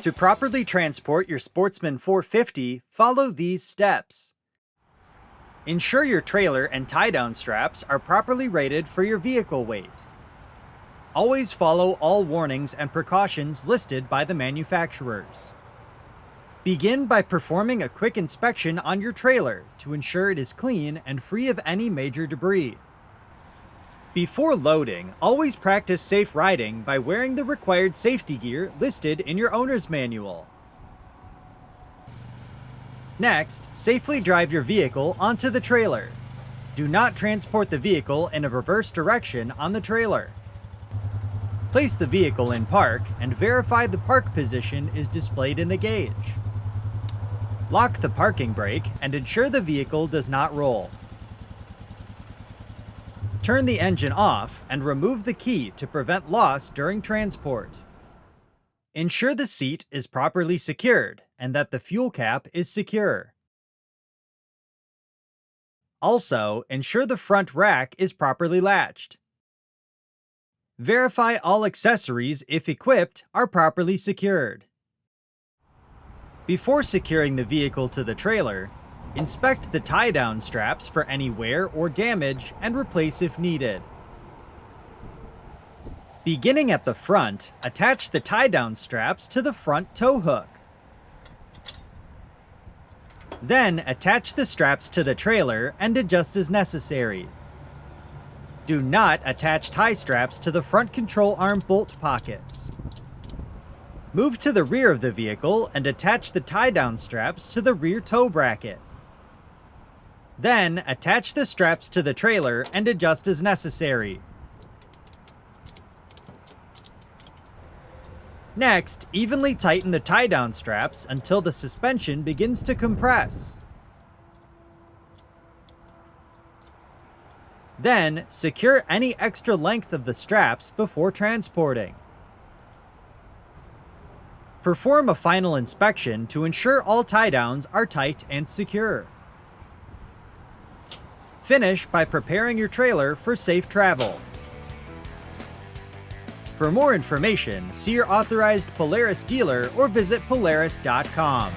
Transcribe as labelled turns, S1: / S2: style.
S1: To properly transport your Sportsman 450, follow these steps. Ensure your trailer and tie-down straps are properly rated for your vehicle weight. Always follow all warnings and precautions listed by the manufacturers. Begin by performing a quick inspection on your trailer to ensure it is clean and free of any major debris. Before loading, always practice safe riding by wearing the required safety gear listed in your owner's manual. Next, safely drive your vehicle onto the trailer. Do not transport the vehicle in a reverse direction on the trailer. Place the vehicle in park and verify the park position is displayed in the gauge. Lock the parking brake and ensure the vehicle does not roll. Turn the engine off and remove the key to prevent loss during transport. Ensure the seat is properly secured and that the fuel cap is secure. Also, ensure the front rack is properly latched. Verify all accessories, if equipped, are properly secured. Before securing the vehicle to the trailer, inspect the tie-down straps for any wear or damage and replace if needed. Beginning at the front, attach the tie-down straps to the front tow hook. Then attach the straps to the trailer and adjust as necessary. Do not attach tie straps to the front control arm bolt pockets. Move to the rear of the vehicle and attach the tie-down straps to the rear tow bracket. Then, attach the straps to the trailer and adjust as necessary. Next, evenly tighten the tie-down straps until the suspension begins to compress. Then, secure any extra length of the straps before transporting. Perform a final inspection to ensure all tie-downs are tight and secure. Finish by preparing your trailer for safe travel. For more information, see your authorized Polaris dealer or visit Polaris.com.